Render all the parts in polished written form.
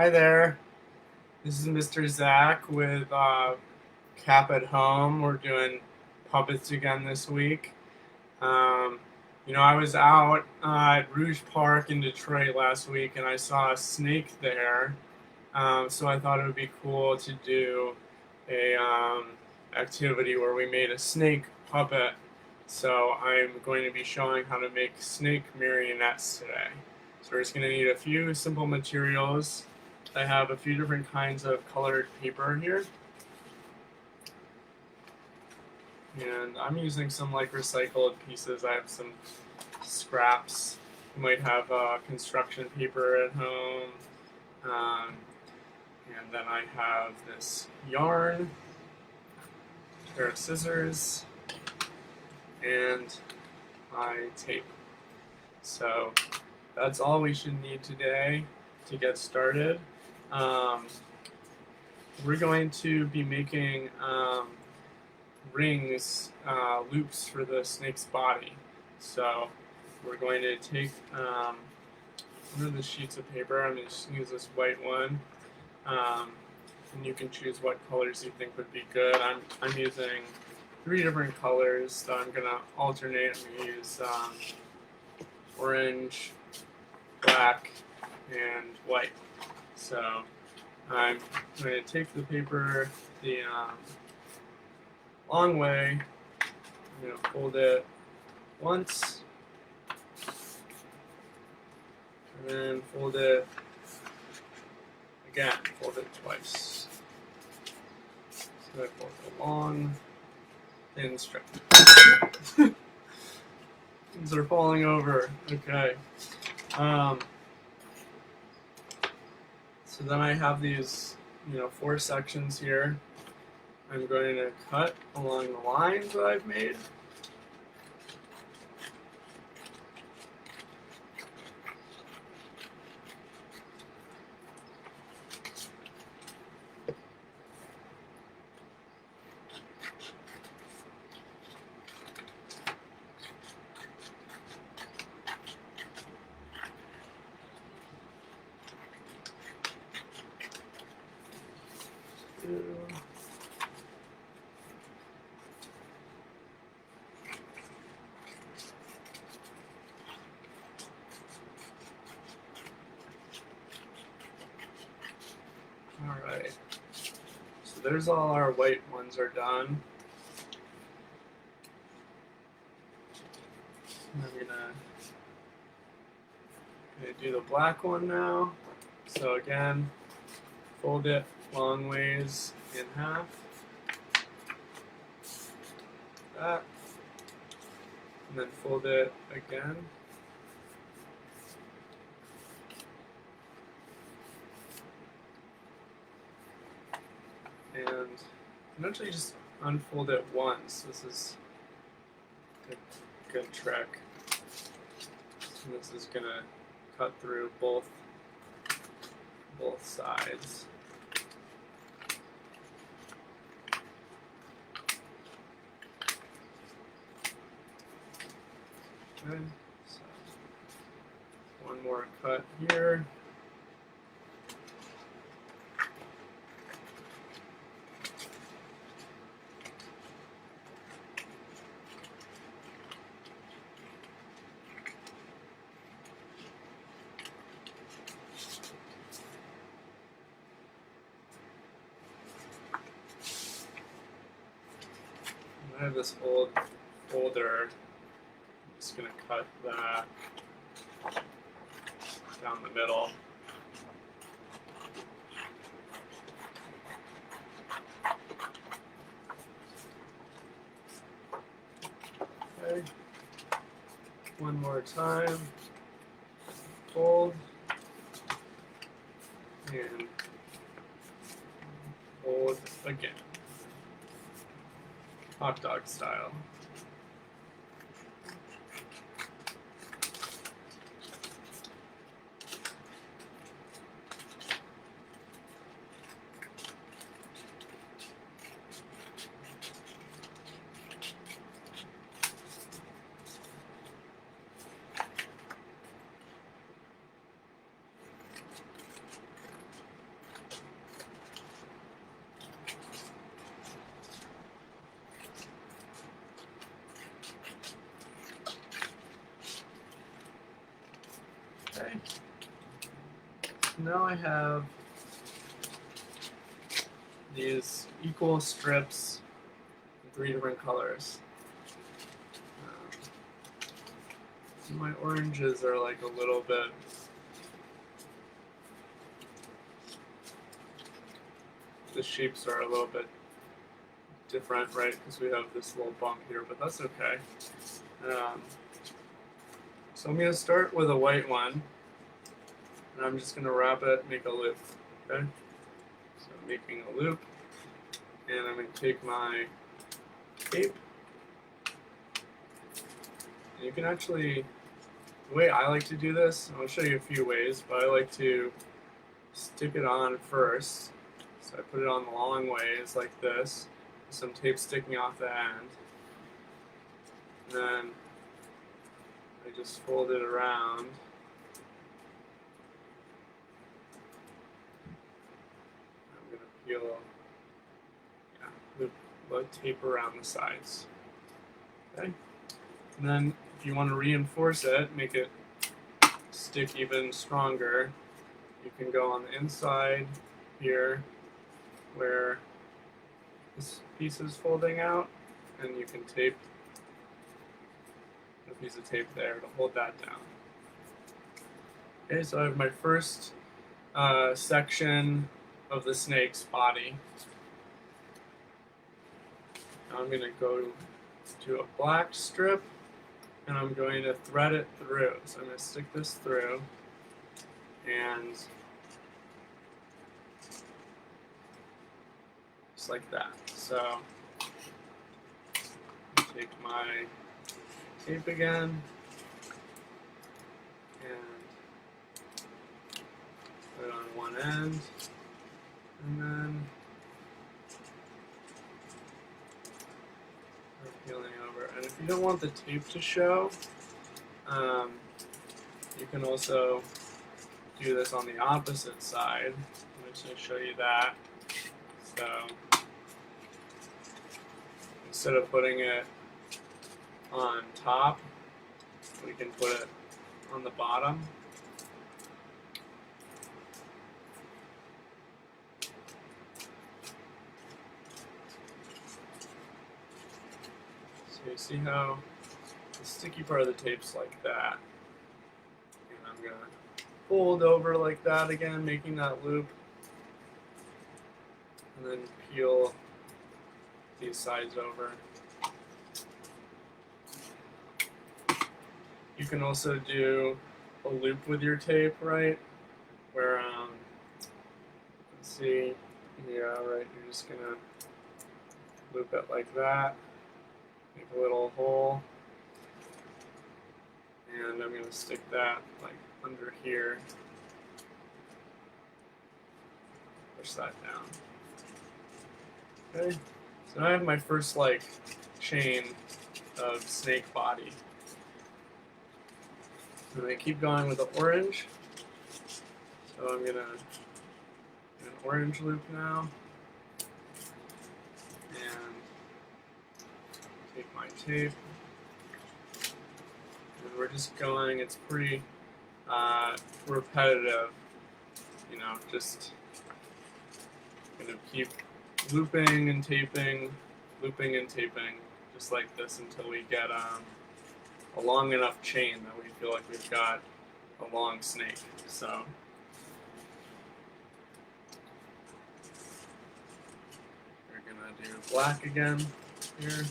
Hi there. This is Mr. Zach with Cap at Home. We're doing puppets again this week. Um, I was out at Rouge Park in Detroit last week and I saw a snake there. So I thought it would be cool to do a activity where we made a snake puppet. So I'm going to be showing how to make snake marionettes today. So we're just going to need a few simple materials. I have a few different kinds of colored paper here. And I'm using some like recycled pieces. I have some scraps. You might have construction paper at home. Um, and then I have this yarn, a pair of scissors, and my tape. So that's all we should need today to get started. We're going to be making rings, loops for the snake's body. So we're going to take one of the sheets of paper. I'm going to use this white one. And you can choose what colors you think would be good. I'm using 3 different colors, so I'm going to alternate. I'm going to use orange, black, and white. So I'm going to take the paper the long way. I'm going to fold it once, and then fold it again, fold it twice. So I fold the long, thin strip. Things are falling over. Okay. So then I have these, 4 sections here. I'm going to cut along the lines that I've made. Alright, so there's all our white ones are done. I'm gonna do the black one now. So again, fold it long ways in half. That. And then fold it again. And you can actually just unfold it once. This is a good trick. And this is gonna cut through both sides. Okay, so one more cut here. I have this old folder. I'm just going to cut that down the middle. Okay. One more time. Fold. And fold again. Hot dog style. Okay. Now I have these equal strips in 3 different colors. My oranges are like a little bit the shapes are a little bit different, right? Because we have this little bump here, but that's okay. So I'm going to start with a white one, and I'm just going to wrap it, make a loop. Okay? So I'm making a loop, and I'm going to take my tape. And you can actually, the way I like to do this, I'll show you a few ways, but I like to stick it on first. So I put it on the long ways like this, with some tape sticking off the end. And then I just fold it around. I'm going to peel, the tape around the sides. Okay? And then if you want to reinforce it, make it stick even stronger, you can go on the inside here where this piece is folding out, and you can tape a piece of tape there to hold that down. Okay, so I have my first section of the snake's body. Now I'm going to go to a black strip, and I'm going to thread it through. So I'm going to stick this through, and just like that. So take my tape again and put it on one end, and then we're peeling over. And if you don't want the tape to show, you can also do this on the opposite side. I'm just going to show you that. So instead of putting it on top, we can put it on the bottom. So you see how the sticky part of the tape's like that. And I'm going to fold over like that again, making that loop. And then peel these sides over. You can also do a loop with your tape, right? Where, let's see, yeah, right, you're just gonna loop it like that, make a little hole, and I'm gonna stick that like under here, push that down. Okay, so now I have my first like chain of snake body. And I keep going with the orange. So I'm gonna do an orange loop now. And take my tape. And we're just going, it's pretty repetitive, you know, just gonna keep looping and taping, just like this until we get a long enough chain that we feel like we've got a long snake. So we're gonna do black again here.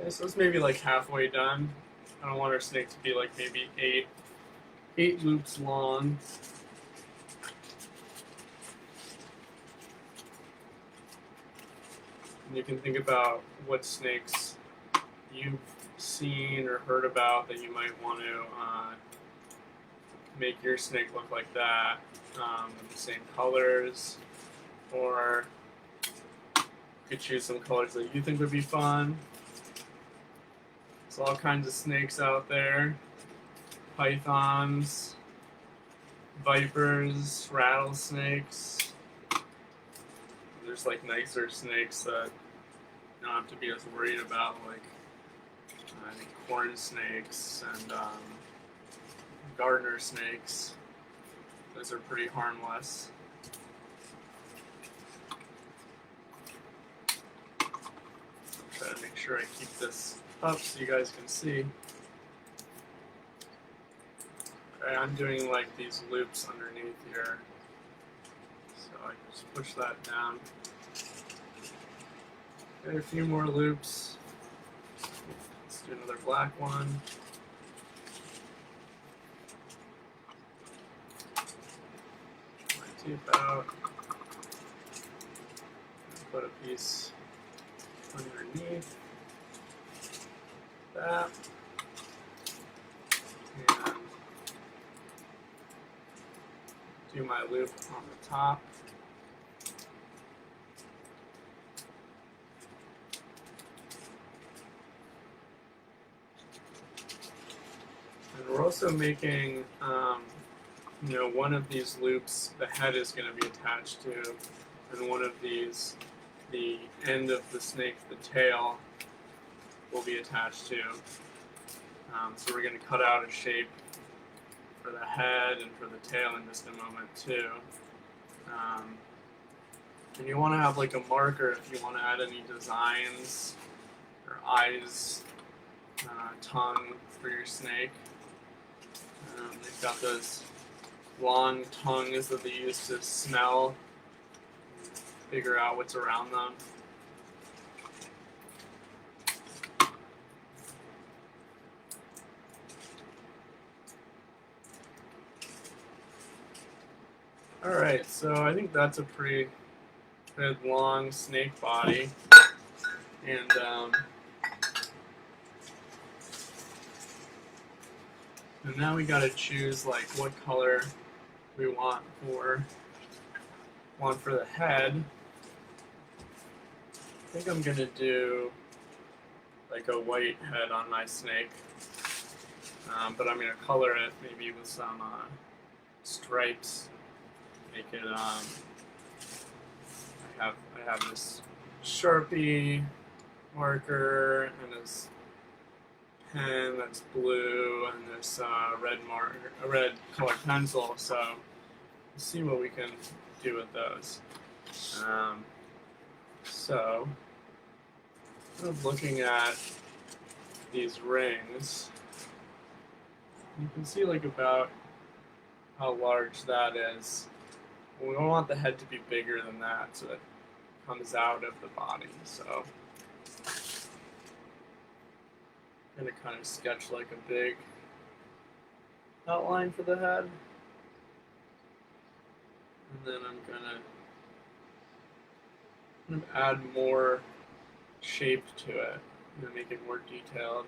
Okay, so it's maybe like halfway done. I don't want our snake to be like maybe eight loops long. And you can think about what snakes you've seen or heard about that you might want to make your snake look like that, with the same colors, or could choose some colors that you think would be fun. There's all kinds of snakes out there. Pythons, vipers, rattlesnakes. There's like nicer snakes that you don't have to be as worried about, like I think corn snakes and gardener snakes. Those are pretty harmless. Try to make sure I keep this up so you guys can see. Okay, I'm doing like these loops underneath here. So I just push that down. Okay, a few more loops. Let's do another black one. My tape out. Put a piece underneath that. And do my loop on the top. And we're also making, one of these loops, the head is going to be attached to, and one of these, the end of the snake, the tail, will be attached to. So we're going to cut out a shape for the head and for the tail in just a moment too. And you want to have like a marker if you want to add any designs or eyes, tongue for your snake. They've got those long tongues that they use to smell, figure out what's around them. Alright, so I think that's a pretty good long snake body. And now we gotta choose like what color we want for the head. I think I'm gonna do like a white head on my snake, but I'm gonna color it maybe with some stripes. Make it. I have this Sharpie marker and this pen that's blue and this red colored pencil. So let's see what we can do with those. So kind of looking at these rings, you can see like about how large that is. We don't want the head to be bigger than that, so it comes out of the body. So I'm going to kind of sketch like a big outline for the head. And then I'm going to add more shape to it and make it more detailed.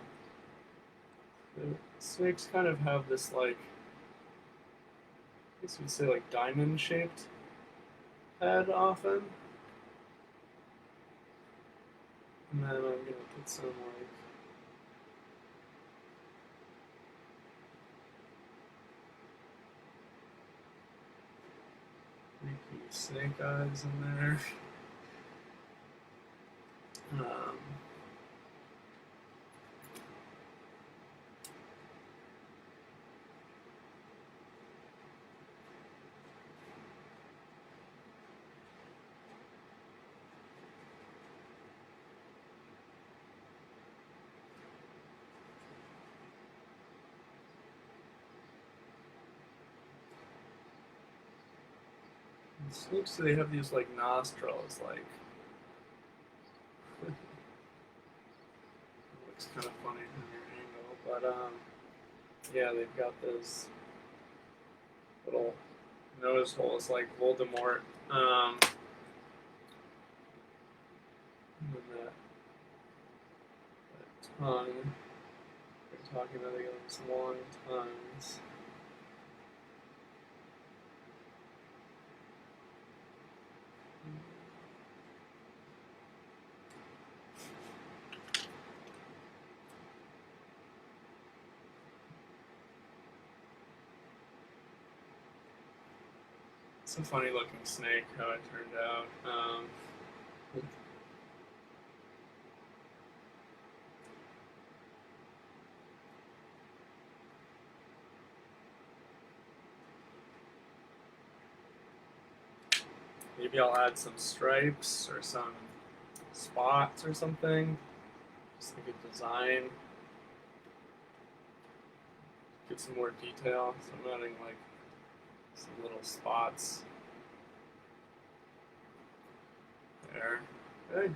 The snakes kind of have this like, I guess we'd say like diamond shaped head often. And then I'm going to put some like freaky snake eyes in there. Snakes, they have these like nostrils, like looks kind of funny from your angle, but yeah, they've got those little nose holes like Voldemort. And that tongue, they're talking about, they got these long tongues. It's a funny looking snake, how it turned out. Maybe I'll add some stripes or some spots or something. Just like a design. Get some more detail. So I'm adding like some little spots. There. Okay.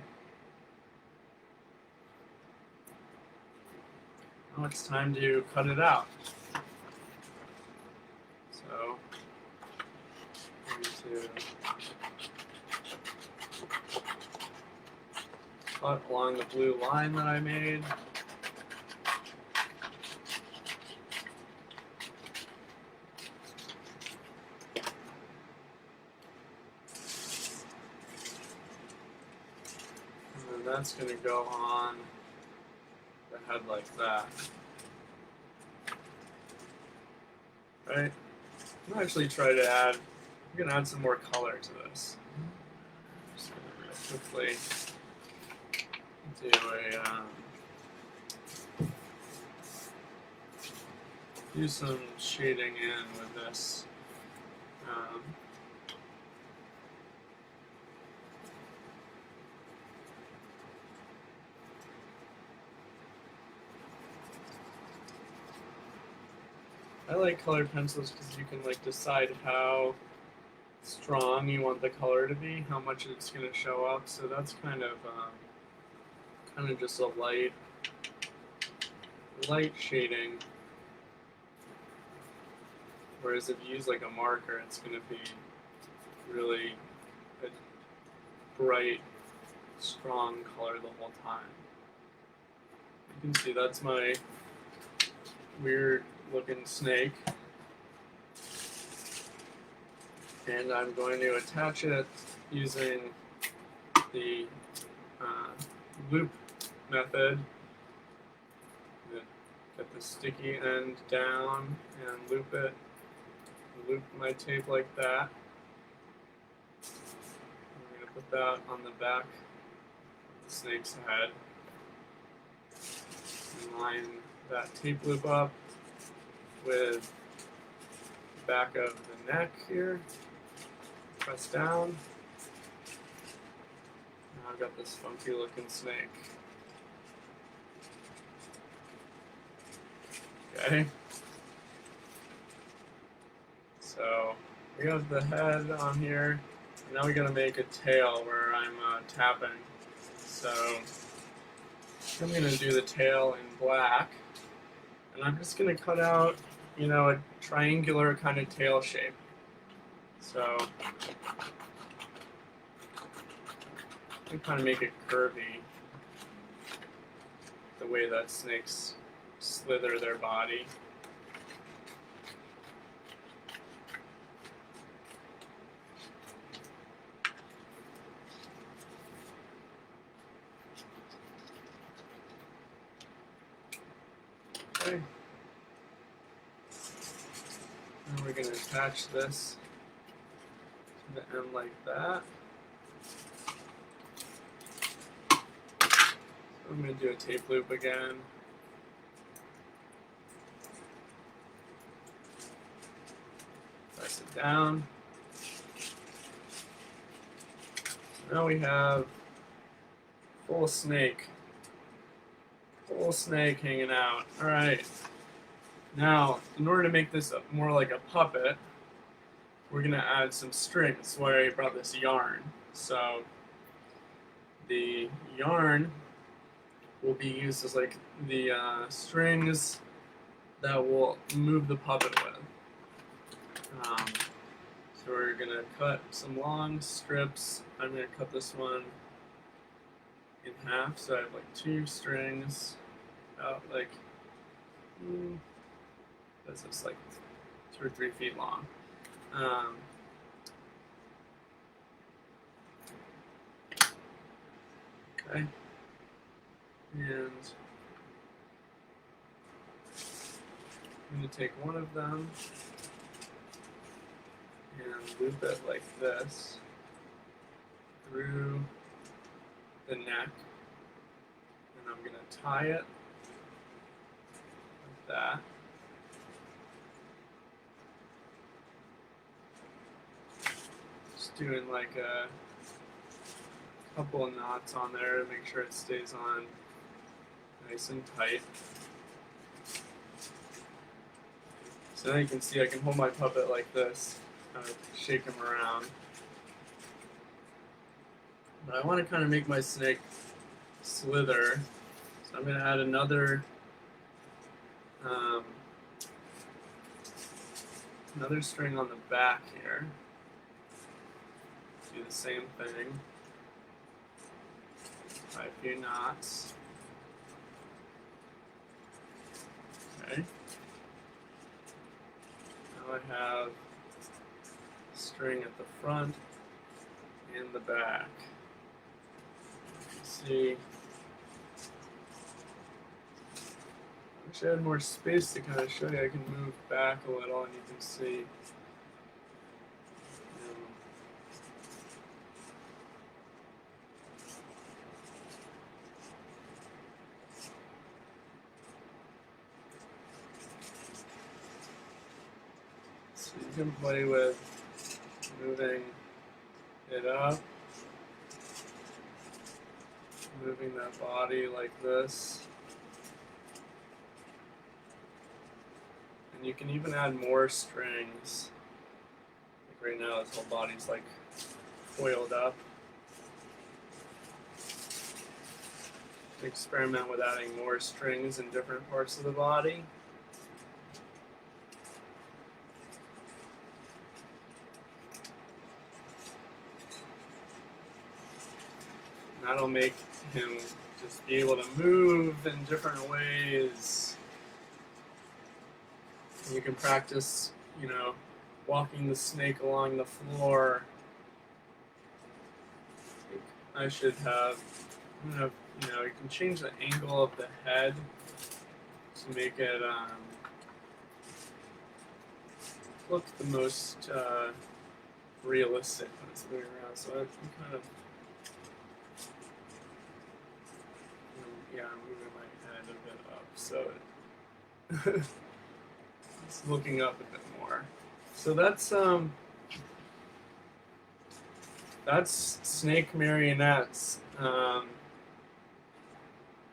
Now it's time to cut it out. So I'm going to cut along the blue line that I made. And then that's going to go on the head like that. Right? I'm actually try to add, I'm going to add some more color to this. Just going to real quickly do some shading in with this. I like colored pencils because you can like decide how strong you want the color to be, how much it's going to show up. So that's kind of just a light shading. Whereas if you use like a marker, it's going to be really a bright, strong color the whole time. You can see that's my weird looking snake. And I'm going to attach it using the loop method. Get the sticky end down and loop it. Loop my tape like that. I'm going to put that on the back of the snake's head. And line that tape loop up with the back of the neck here. Press down. Now I've got this funky looking snake. Okay. So we have the head on here. And now we're going to make a tail where I'm tapping. So I'm going to do the tail in black. And I'm just going to cut out, a triangular kind of tail shape. So I kind of make it curvy, the way that snakes slither their body. Okay. Now we're going to attach this to the end like that. So I'm going to do a tape loop again. Press it down. So now we have full snake hanging out. All right. Now, in order to make this more like a puppet, we're going to add some strings. That's why I brought this yarn. So the yarn will be used as like the strings that will move the puppet with. So we're going to cut some long strips. I'm going to cut this one in half, so I have like 2 strings about like, this is like 2 or 3 feet long. Okay, and I'm going to take one of them and and loop it like this through the neck, and I'm going to tie it like that. Just doing like a couple of knots on there to make sure it stays on nice and tight. So now you can see I can hold my puppet like this, kind of shake him around. But I want to kind of make my snake slither, so I'm going to add another string on the back here. Do the same thing. Tie a few knots. Okay. Now I have string at the front and the back. You can see. I wish I had more space to kind of show you. I can move back a little and you can see. So you can play with moving it up, moving that body like this. And you can even add more strings. Like right now, his whole body's like coiled up. Experiment with adding more strings in different parts of the body. That'll make him just be able to move in different ways. And you can practice, walking the snake along the floor. I should have, you can change the angle of the head to make it look the most realistic when it's moving around. So I'm kind of, I'm moving my head a bit up, so it's looking up a bit more. So that's snake marionettes.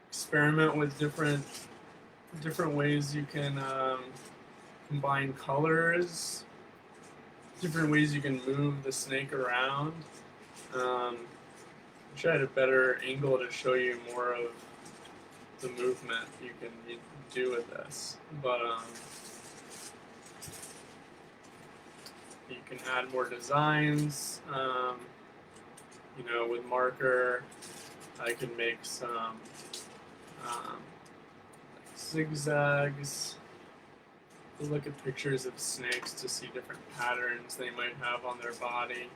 Experiment with different ways you can combine colors, different ways you can move the snake around. I wish I had a better angle to show you more of the movement you can do with this, but you can add more designs. With marker, I can make some zigzags. Look at pictures of snakes to see different patterns they might have on their body.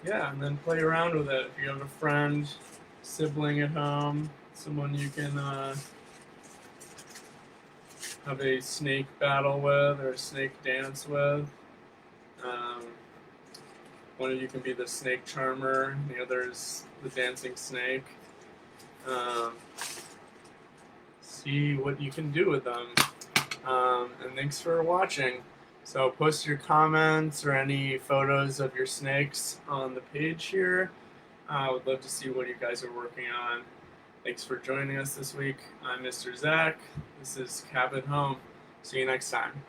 Yeah, and then play around with it. If you have a friend, sibling at home, someone you can have a snake battle with or a snake dance with. One of you can be the snake charmer, the other's the dancing snake. See what you can do with them. And thanks for watching. So post your comments or any photos of your snakes on the page here. I would love to see what you guys are working on. Thanks for joining us this week. I'm Mr. Zach. This is Cap at Home. See you next time.